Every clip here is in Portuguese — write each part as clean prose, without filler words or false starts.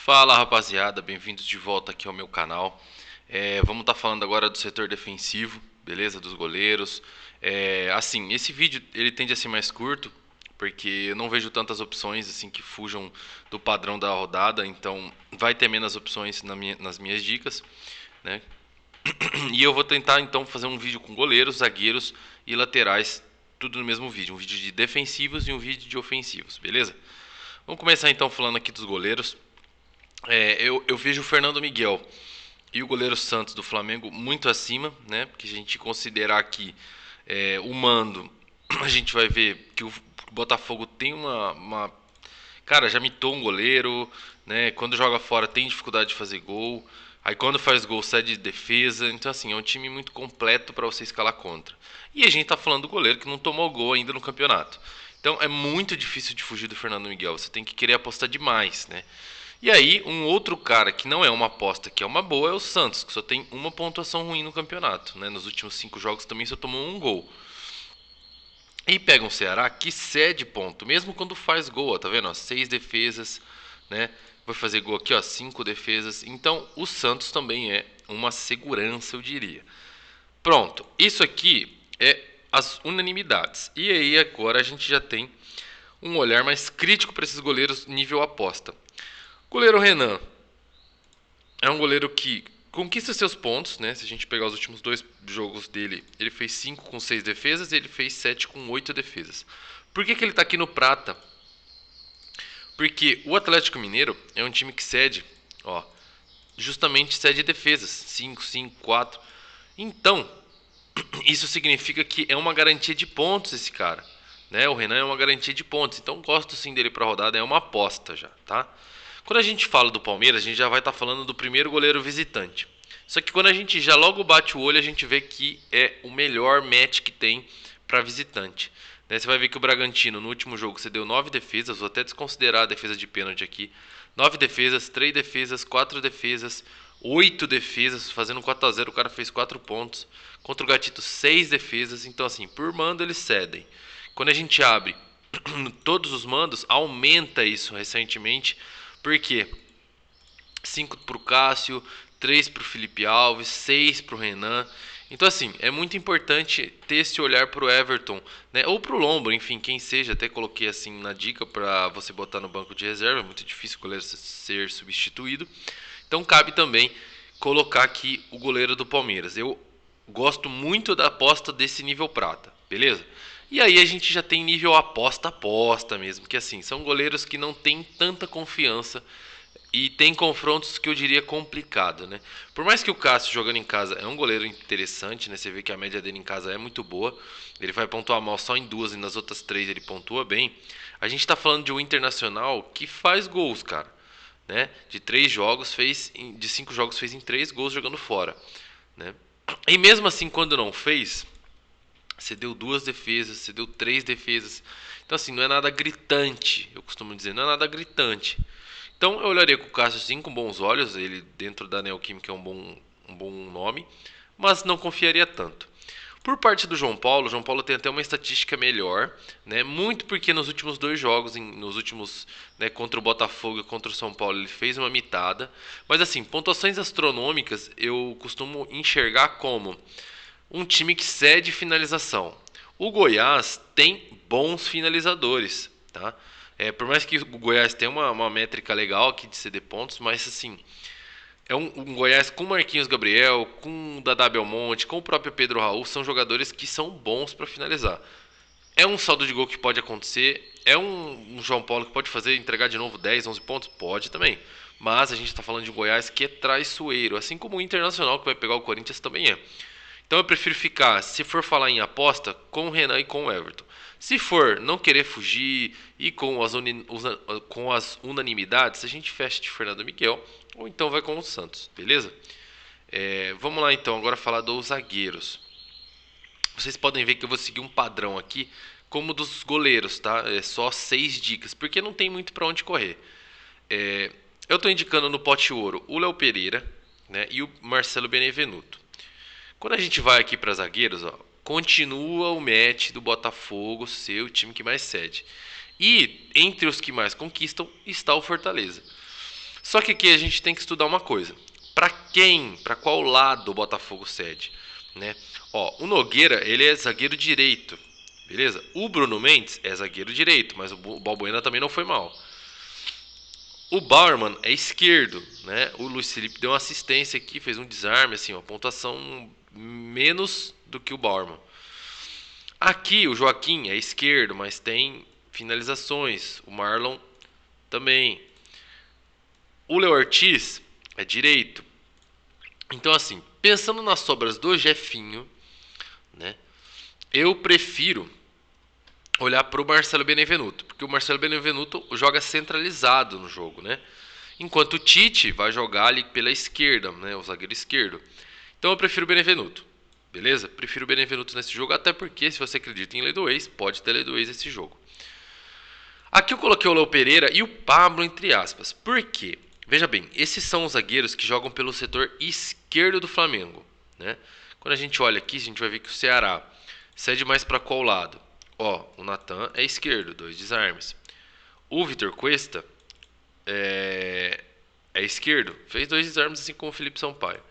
Fala rapaziada, bem-vindos de volta aqui ao meu canal. Vamos estar falando agora do setor defensivo, beleza? Dos goleiros. Assim, esse vídeo ele tende a ser mais curto, porque eu não vejo tantas opções assim que fujam do padrão da rodada, então vai ter menos opções nas minhas dicas, né? E eu vou tentar então fazer um vídeo com goleiros, zagueiros e laterais, tudo no mesmo vídeo. Um vídeo de defensivos e um vídeo de ofensivos, beleza? Vamos começar então falando aqui dos goleiros. Eu vejo o Fernando Miguel e o goleiro Santos do Flamengo muito acima, né? Porque a gente considerar que o mando, a gente vai ver que o Botafogo tem cara, já mitou um goleiro, né? Quando joga fora tem dificuldade de fazer gol. Aí quando faz gol cede de defesa. Então assim, é um time muito completo para você escalar contra. E a gente tá falando do goleiro que não tomou gol ainda no campeonato. Então é muito difícil de fugir do Fernando Miguel. Você tem que querer apostar demais, né? E aí, um outro cara que não é uma aposta, que é uma boa, é o Santos, que só tem uma pontuação ruim no campeonato, né? Nos últimos 5 jogos também só tomou um gol. E pega um Ceará que cede ponto, mesmo quando faz gol, ó, tá vendo? Ó, 6 defesas, né? Vai fazer gol aqui, ó, 5 defesas. Então, o Santos também é uma segurança, eu diria. Pronto, isso aqui é as unanimidades. E aí agora a gente já tem um olhar mais crítico para esses goleiros nível aposta. Goleiro Renan é um goleiro que conquista seus pontos, né? Se a gente pegar os últimos 2 jogos dele, ele fez 5 com 6 defesas e ele fez 7 com 8 defesas. Por que ele está aqui no prata? Porque o Atlético Mineiro é um time que cede, ó, justamente cede defesas, 5, 5, 4. Então, isso significa que é uma garantia de pontos esse cara, né? O Renan é uma garantia de pontos. Então, gosto sim dele para rodada, é uma aposta já, tá? Quando a gente fala do Palmeiras, a gente já vai estar falando do primeiro goleiro visitante. Só que quando a gente já logo bate o olho, a gente vê que é o melhor match que tem para visitante. Né? Você vai ver que o Bragantino no último jogo cedeu 9 defesas, vou até desconsiderar a defesa de pênalti aqui. 9 defesas, 3 defesas, 4 defesas, 8 defesas, fazendo 4 a 0, o cara fez 4 pontos. Contra o Gatito, 6 defesas. Então assim, por mando eles cedem. Quando a gente abre todos os mandos, aumenta isso recentemente. Por quê? 5 para o Cássio, 3 para o Felipe Alves, 6 para o Renan. Então, assim, é muito importante ter esse olhar para o Everton, né? Ou para o Lombo, enfim, quem seja. Até coloquei assim na dica para você botar no banco de reserva. É muito difícil o goleiro ser substituído. Então, cabe também colocar aqui o goleiro do Palmeiras. Eu gosto muito da aposta desse nível prata, beleza? E aí a gente já tem nível aposta mesmo, que assim, são goleiros que não tem tanta confiança e tem confrontos que eu diria complicado, né? Por mais que o Cássio jogando em casa é um goleiro interessante, né? Você vê que a média dele em casa é muito boa. Ele vai pontuar mal só em 2 e nas outras 3 ele pontua bem. A gente tá falando de um internacional que faz gols, cara, né? De 5 jogos fez em 3 gols jogando fora, né? E mesmo assim, quando não fez, cedeu 2 defesas, cedeu 3 defesas. Então assim, não é nada gritante, eu costumo dizer, não é nada gritante. Então eu olharia com o Cássio sim com bons olhos, ele dentro da Neoquímica é um bom nome, mas não confiaria tanto. Por parte do João Paulo, o João Paulo tem até uma estatística melhor, né? Muito porque nos últimos 2 jogos, nos últimos, né, contra o Botafogo e contra o São Paulo, ele fez uma mitada. Mas assim, pontuações astronômicas eu costumo enxergar como um time que cede finalização. O Goiás tem bons finalizadores, tá? Por mais que o Goiás tenha uma métrica legal aqui de ceder pontos, mas assim, é um Goiás com Marquinhos Gabriel, com o Dadá Belmonte, com o próprio Pedro Raul, são jogadores que são bons para finalizar. É um saldo de gol que pode acontecer, é um João Paulo que pode fazer, entregar de novo 10, 11 pontos? Pode também. Mas a gente está falando de um Goiás que é traiçoeiro, assim como o Internacional que vai pegar o Corinthians também é. Então eu prefiro ficar, se for falar em aposta, com o Renan e com o Everton. Se for não querer fugir e com as unanimidades, a gente fecha de Fernando Miguel ou então vai com o Santos, beleza? Vamos lá então, agora falar dos zagueiros. Vocês podem ver que eu vou seguir um padrão aqui, como dos goleiros, tá? É só 6 dicas, porque não tem muito para onde correr. Eu estou indicando no pote ouro o Léo Pereira, né, e o Marcelo Benevenuto. Quando a gente vai aqui para zagueiros, ó, continua o match do Botafogo ser o time que mais cede. E entre os que mais conquistam está o Fortaleza. Só que aqui a gente tem que estudar uma coisa. Para qual lado o Botafogo cede, né? Ó, o Nogueira, ele é zagueiro direito, beleza? O Bruno Mendes é zagueiro direito, mas o Balbuena também não foi mal. O Bauerman é esquerdo, né? O Luiz Felipe deu uma assistência aqui, fez um desarme, assim, uma pontuação menos do que o Bauerman. Aqui o Joaquim é esquerdo, mas tem finalizações. O Marlon também. O Leo Ortiz é direito. Então, assim, pensando nas sobras do Jefinho, né? Eu prefiro olhar para o Marcelo Benevenuto, porque o Marcelo Benevenuto joga centralizado no jogo, né? Enquanto o Tite vai jogar ali pela esquerda, né? O zagueiro esquerdo. Então eu prefiro o Benevenuto, beleza? Prefiro o Benevenuto nesse jogo, até porque se você acredita em lei do ex, pode ter lei do ex nesse jogo. Aqui eu coloquei o Léo Pereira e o Pablo entre aspas. Por quê? Veja bem, esses são os zagueiros que jogam pelo setor esquerdo do Flamengo, né? Quando a gente olha aqui, a gente vai ver que o Ceará cede mais para qual lado? Ó, o Natan é esquerdo, 2 desarmes. O Vitor Cuesta é esquerdo, fez 2 desarmes assim como o Felipe Sampaio.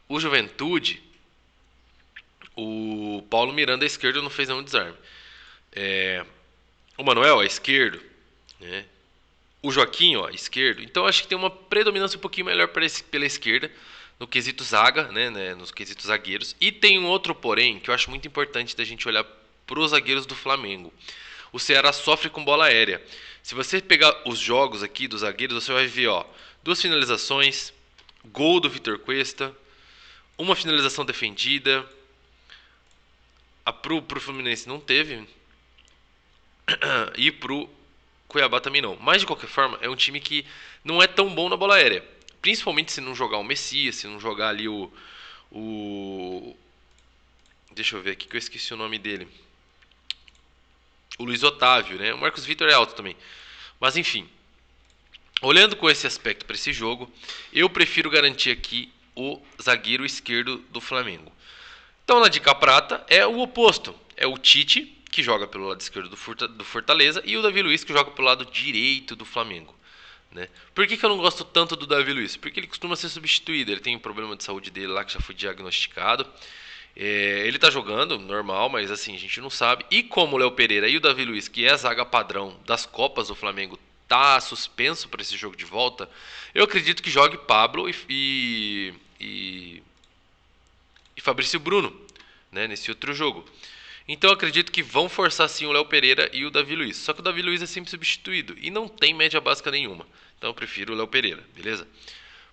O Juventude, o Paulo Miranda é esquerdo, não fez nenhum desarme. O Manuel é esquerdo, né? O Joaquim, ó, esquerdo. Então acho que tem uma predominância um pouquinho melhor pela esquerda no quesito zaga, né, nos quesitos zagueiros. E tem um outro porém que eu acho muito importante da gente olhar para os zagueiros do Flamengo. O Ceará sofre com bola aérea. Se você pegar os jogos aqui dos zagueiros, você vai ver, ó, 2 finalizações, gol do Vitor Cuesta, uma finalização defendida. Pro Fluminense não teve. E pro Cuiabá também não. Mas de qualquer forma, é um time que não é tão bom na bola aérea. Principalmente se não jogar o Messias, se não jogar ali o. Deixa eu ver aqui que eu esqueci o nome dele. O Luiz Otávio, né? O Marcos Vitor é alto também. Mas enfim. Olhando com esse aspecto para esse jogo, eu prefiro garantir aqui o zagueiro esquerdo do Flamengo. Então na dica prata é o oposto. É o Tite, que joga pelo lado esquerdo do Fortaleza, e o Davi Luiz, que joga pelo lado direito do Flamengo. Né? Por que eu não gosto tanto do Davi Luiz? Porque ele costuma ser substituído. Ele tem um problema de saúde dele lá que já foi diagnosticado. Ele tá jogando normal, mas assim, a gente não sabe. E como o Léo Pereira e o Davi Luiz, que é a zaga padrão das Copas do Flamengo, tá suspenso para esse jogo de volta, eu acredito que jogue Pablo e Fabrício Bruno, né, nesse outro jogo. Então eu acredito que vão forçar sim o Léo Pereira e o Davi Luiz. Só que o Davi Luiz é sempre substituído e não tem média básica nenhuma. Então eu prefiro o Léo Pereira, beleza?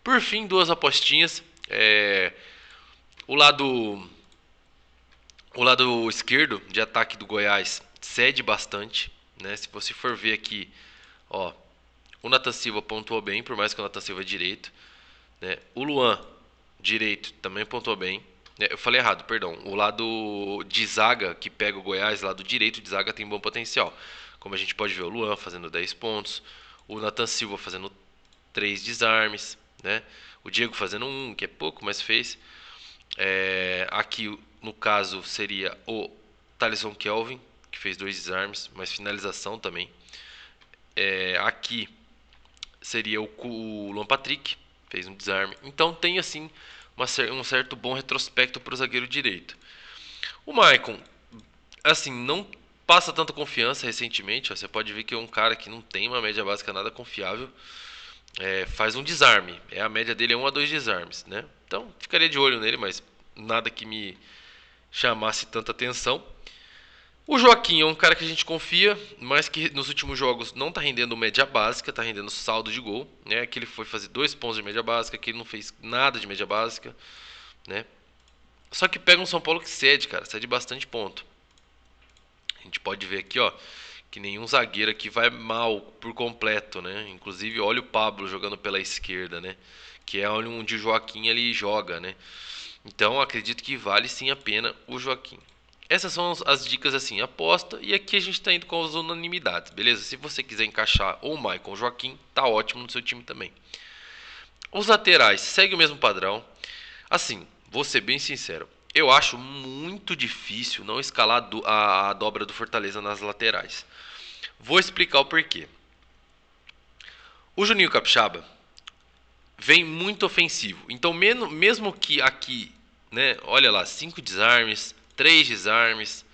Por fim, 2 apostinhas. O lado esquerdo de ataque do Goiás cede bastante, né? Se você for ver aqui, ó, o Nathan Silva pontuou bem, por mais que o Nathan Silva é direito, né? O Luan, direito, também pontuou bem. Eu falei errado, perdão. O lado de zaga que pega o Goiás, lado direito de zaga, tem bom potencial. Como a gente pode ver, o Luan fazendo 10 pontos, o Nathan Silva fazendo 3 desarmes, né? O Diego fazendo 1, que é pouco, mas fez. Aqui, no caso, seria o Thalisson Kelvin, que fez 2 desarmes, mas finalização também. Aqui seria o Luan Patrick, fez um desarme. Então tem assim um certo bom retrospecto para o zagueiro direito. O Maicon, assim, não passa tanta confiança recentemente. Ó, você pode ver que é um cara que não tem uma média básica nada confiável. Faz um desarme. A média dele é 1 a 2 desarmes, né? Então ficaria de olho nele, mas nada que me chamasse tanta atenção. O Joaquim é um cara que a gente confia, mas que nos últimos jogos não está rendendo média básica, está rendendo saldo de gol, né? Que ele foi fazer 2 pontos de média básica, que ele não fez nada de média básica, né? Só que pega um São Paulo que cede, cara, cede bastante ponto. A gente pode ver aqui, ó, que nenhum zagueiro aqui vai mal por completo, né? Inclusive, olha o Pablo jogando pela esquerda, né? Que é onde o Joaquim ele joga, né? Então, acredito que vale sim a pena o Joaquim. Essas são as dicas assim, aposta, e aqui a gente está indo com as unanimidades, beleza? Se você quiser encaixar ou o Maicon ou o Joaquim, tá ótimo no seu time também. Os laterais, segue o mesmo padrão. Assim, vou ser bem sincero, eu acho muito difícil não escalar a dobra do Fortaleza nas laterais. Vou explicar o porquê. O Juninho Capixaba, vem muito ofensivo. Então, mesmo que aqui, né, olha lá, 5 desarmes, 3 desarmes,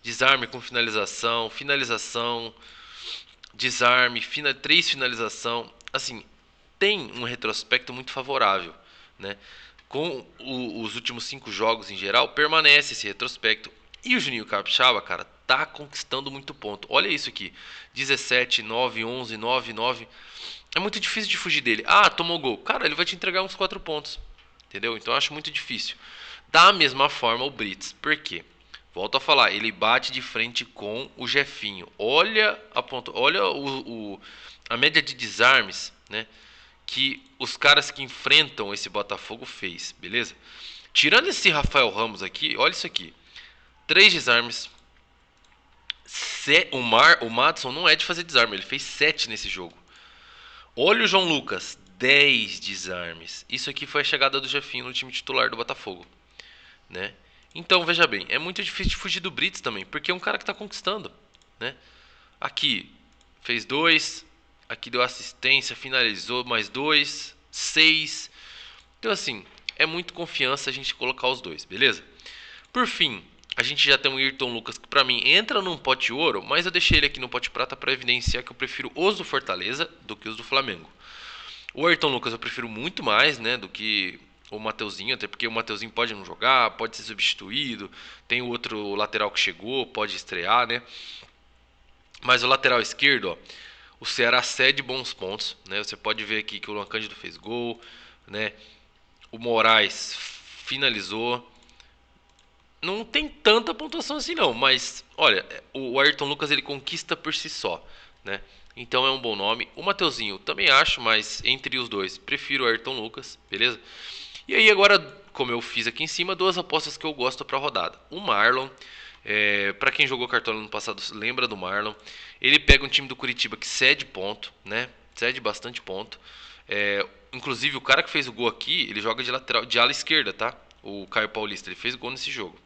desarme com finalização, finalização, desarme, 3 finalização, assim, tem um retrospecto muito favorável, né? Com os últimos 5 jogos em geral, permanece esse retrospecto. E o Juninho Capixaba, cara, tá conquistando muito ponto. Olha isso aqui: 17, 9, 11, 9, 9. É muito difícil de fugir dele. Ah, tomou gol. Cara, ele vai te entregar uns 4 pontos. Entendeu? Então eu acho muito difícil. Da mesma forma o Brits. Por quê? Volto a falar, ele bate de frente com o Jefinho. Olha a média de desarmes, né, que os caras que enfrentam esse Botafogo fez, beleza? Tirando esse Rafael Ramos aqui, olha isso aqui: 3 desarmes. O Madison não é de fazer desarme, ele fez 7 nesse jogo. Olha o João Lucas, 10 desarmes. Isso aqui foi a chegada do Jefinho no time titular do Botafogo, né? Então, veja bem, é muito difícil de fugir do Brits também, porque é um cara que está conquistando, né? Aqui fez 2, aqui deu assistência, finalizou mais 2, 6. Então, assim, é muito confiança a gente colocar os dois, beleza? Por fim, a gente já tem o Ayrton Lucas, que pra mim entra num pote ouro, mas eu deixei ele aqui no pote prata para evidenciar que eu prefiro os do Fortaleza do que os do Flamengo. O Ayrton Lucas eu prefiro muito mais, né, do que o Mateuzinho, até porque o Mateuzinho pode não jogar, pode ser substituído, tem o outro lateral que chegou, pode estrear, né? Mas o lateral esquerdo, ó, o Ceará cede bons pontos, né? Você pode ver aqui que o Luan Cândido fez gol, né? O Moraes finalizou. Não tem tanta pontuação assim não, mas olha, o Ayrton Lucas ele conquista por si só, né? Então é um bom nome. O Mateuzinho também acho, mas entre os dois prefiro o Ayrton Lucas, beleza? E aí agora, como eu fiz aqui em cima, 2 apostas que eu gosto para a rodada. O Marlon, para quem jogou Cartola no passado lembra do Marlon. Ele pega um time do Curitiba que cede ponto, né? Cede bastante ponto. Inclusive o cara que fez o gol aqui, ele joga de lateral, de ala esquerda, tá? O Caio Paulista, ele fez gol nesse jogo.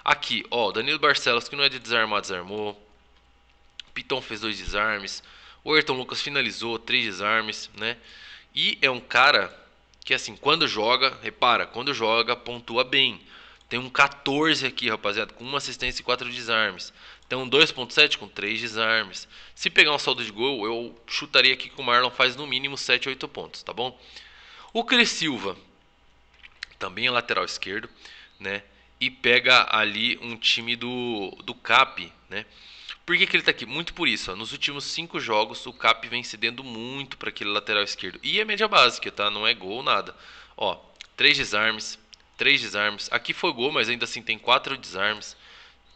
Aqui, ó, Danilo Barcelos, que não é de desarmar, desarmou. Piton fez 2 desarmes. O Ayrton Lucas finalizou 3 desarmes, né? E é um cara que, assim, quando joga, repara, quando joga, pontua bem. Tem um 14 aqui, rapaziada, com 1 assistência e 4 desarmes. Tem um 2.7 com 3 desarmes. Se pegar um saldo de gol, eu chutaria aqui que o Marlon faz no mínimo 7, 8 pontos, tá bom? O Cris Silva também é lateral esquerdo, né? E pega ali um time do Cap, né? Por que ele tá aqui? Muito por isso, ó. Nos últimos 5 jogos, o Cap vem cedendo muito para aquele lateral esquerdo. E é média básica, tá? Não é gol, nada. Ó, 3 desarmes, 3 desarmes. Aqui foi gol, mas ainda assim tem 4 desarmes.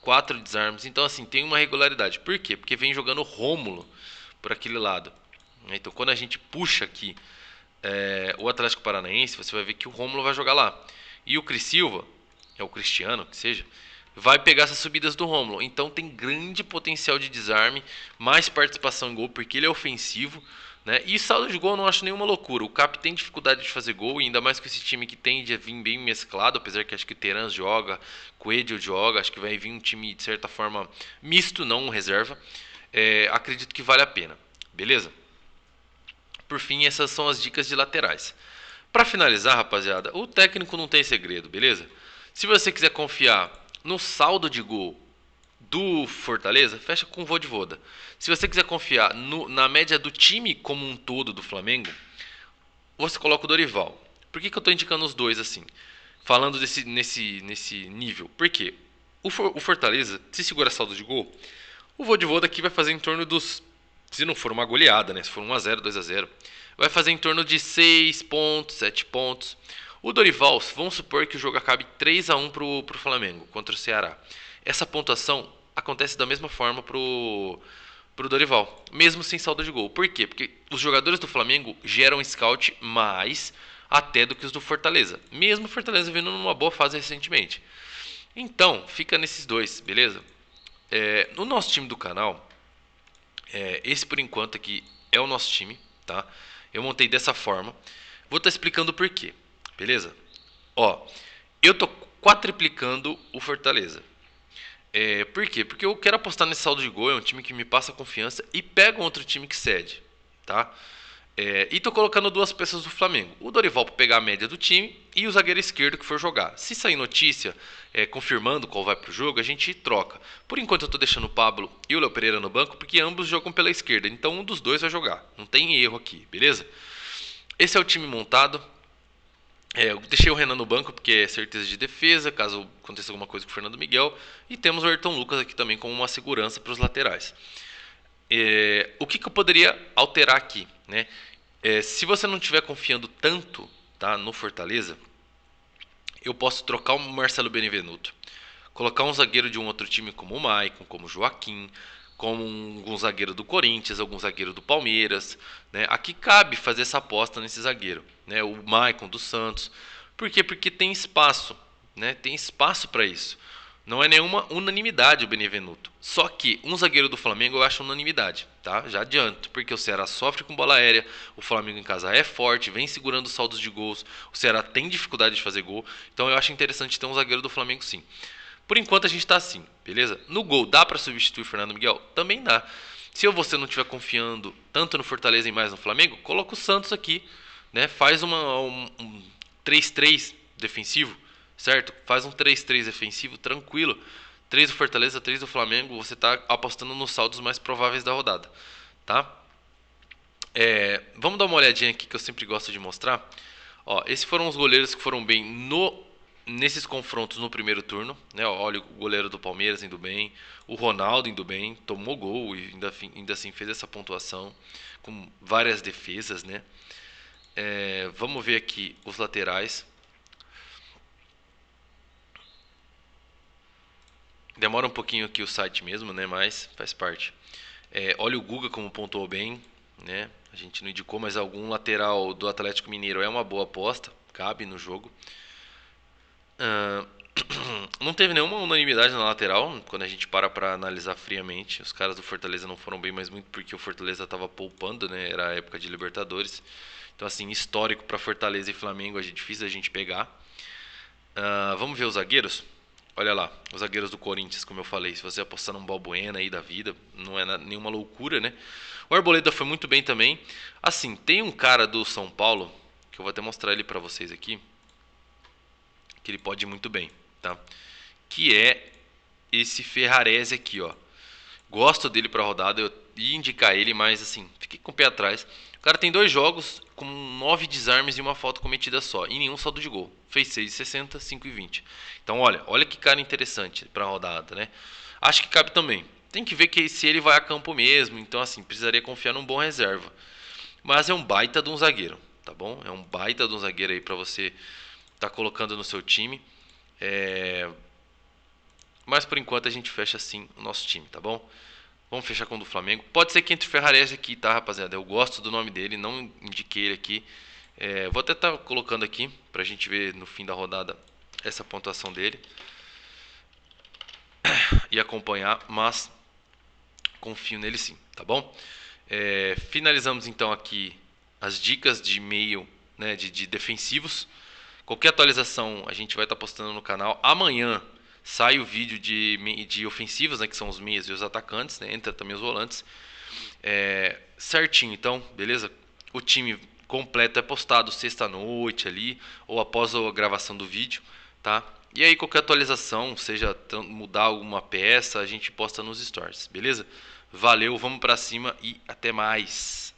4 desarmes. Então, assim, tem uma regularidade. Por quê? Porque vem jogando Rômulo por aquele lado. Então, quando a gente puxa aqui o Atlético Paranaense, você vai ver que o Rômulo vai jogar lá. E o Cris Silva, é o Cristiano, que seja, vai pegar essas subidas do Rômulo. Então tem grande potencial de desarme, mais participação em gol, porque ele é ofensivo, né? E saldo de gol eu não acho nenhuma loucura. O Cap tem dificuldade de fazer gol, e ainda mais com esse time que tende a vir bem mesclado, apesar que acho que o Terans joga, Coelho joga, acho que vai vir um time de certa forma misto, não um reserva. Acredito que vale a pena, beleza? Por fim, essas são as dicas de laterais. Para finalizar, rapaziada, o técnico não tem segredo, beleza? Se você quiser confiar no saldo de gol do Fortaleza, fecha com o Vojvoda. Se você quiser confiar na média do time como um todo do Flamengo, você coloca o Dorival. Por que eu estou indicando os dois assim? Falando nesse nível. Por quê? O Fortaleza, se segurar saldo de gol, o Vojvoda aqui vai fazer em torno dos... Se não for uma goleada, né? Se for 1-0, 2-0, vai fazer em torno de 6 pontos, 7 pontos. O Dorival, vamos supor que o jogo acabe 3-1 pro Flamengo contra o Ceará. Essa pontuação acontece da mesma forma pro Dorival, mesmo sem saldo de gol. Por quê? Porque os jogadores do Flamengo geram scout mais até do que os do Fortaleza. Mesmo o Fortaleza vindo numa boa fase recentemente. Então, fica nesses dois, beleza? No nosso time do canal, esse por enquanto aqui é o nosso time, tá? Eu montei dessa forma. Vou estar explicando o porquê, beleza? Ó, eu tô quadriplicando o Fortaleza. Por quê? Porque eu quero apostar nesse saldo de gol, é um time que me passa confiança e pega um outro time que cede, tá? E tô colocando duas peças do Flamengo. O Dorival para pegar a média do time e o zagueiro esquerdo que for jogar. Se sair notícia confirmando qual vai pro jogo, a gente troca. Por enquanto eu tô deixando o Pablo e o Léo Pereira no banco porque ambos jogam pela esquerda. Então um dos dois vai jogar. Não tem erro aqui, beleza? Esse é o time montado. Eu deixei o Renan no banco porque é certeza de defesa, caso aconteça alguma coisa com o Fernando Miguel. E temos o Ayrton Lucas aqui também como uma segurança para os laterais. O que eu poderia alterar aqui, né? Se você não estiver confiando tanto, tá, no Fortaleza, eu posso trocar o Marcelo Benevenuto, colocar um zagueiro de um outro time como o Maicon, como o Joaquim, como algum zagueiro do Corinthians, algum zagueiro do Palmeiras, né? Aqui cabe fazer essa aposta nesse zagueiro, né? O Maicon do Santos. Por quê? Porque tem espaço, né? Tem espaço para isso. Não é nenhuma unanimidade o Benevenuto. Só que um zagueiro do Flamengo eu acho unanimidade, tá? Já adianto, porque o Ceará sofre com bola aérea, o Flamengo em casa é forte, vem segurando saldos de gols, o Ceará tem dificuldade de fazer gol, então eu acho interessante ter um zagueiro do Flamengo sim. Por enquanto a gente tá assim, beleza? No gol dá para substituir o Fernando Miguel? Também dá. Se você não estiver confiando tanto no Fortaleza e mais no Flamengo, coloca o Santos aqui, né? Faz um 3-3 defensivo, certo? Faz um 3-3 defensivo tranquilo. 3 do Fortaleza, 3 do Flamengo, você está apostando nos saldos mais prováveis da rodada, tá? Vamos dar uma olhadinha aqui que eu sempre gosto de mostrar. Ó, esses foram os goleiros que foram bem nesses confrontos no primeiro turno, né? Ó, olha o goleiro do Palmeiras indo bem, o Ronaldo indo bem, tomou gol e ainda assim fez essa pontuação com várias defesas, né? Vamos ver aqui os laterais. Demora um pouquinho aqui o site mesmo, né? Mas faz parte. Olha o Guga como pontuou bem, né? A gente não indicou, mas algum lateral do Atlético Mineiro é uma boa aposta, cabe no jogo. Não teve nenhuma unanimidade na lateral quando a gente para analisar friamente. Os caras do Fortaleza não foram bem, mas muito porque o Fortaleza estava poupando, né? Era a época de Libertadores. Então, assim, histórico para Fortaleza e Flamengo é difícil a gente pegar. Vamos ver os zagueiros? Olha lá, os zagueiros do Corinthians, como eu falei. Se você apostar num Balbuena aí da vida, não é nenhuma loucura, né? O Arboleda foi muito bem também. Assim, tem um cara do São Paulo, que eu vou até mostrar ele pra vocês aqui, que ele pode ir muito bem, tá? Que é esse Ferrarese aqui, ó. Gosto dele pra rodada, eu ia indicar ele, mas assim, fiquei com o pé atrás. O cara tem 2 jogos com 9 desarmes e uma falta cometida só, e nenhum saldo de gol. Fez 6,60, 5,20. Então, olha que cara interessante pra rodada, né? Acho que cabe também. Tem que ver que se ele vai a campo mesmo, então assim, precisaria confiar num bom reserva. Mas é um baita de um zagueiro, tá bom? É um baita de um zagueiro aí pra você tá colocando no seu time. Mas por enquanto a gente fecha assim o nosso time, tá bom? Vamos fechar com o do Flamengo. Pode ser que entre o Ferrarese aqui, tá, rapaziada? Eu gosto do nome dele, não indiquei ele aqui. Vou até estar colocando aqui pra gente ver no fim da rodada essa pontuação dele e acompanhar, mas confio nele sim, tá bom? Finalizamos então aqui as dicas de meio, né, de defensivos. Qualquer atualização a gente vai estar postando no canal. Amanhã sai o vídeo de ofensivos, né, que são os meias e os atacantes, né, entra também os volantes. Certinho, então, beleza? O time completo é postado sexta-noite ali, ou após a gravação do vídeo, tá? E aí qualquer atualização, seja mudar alguma peça, a gente posta nos stories, beleza? Valeu, vamos pra cima e até mais!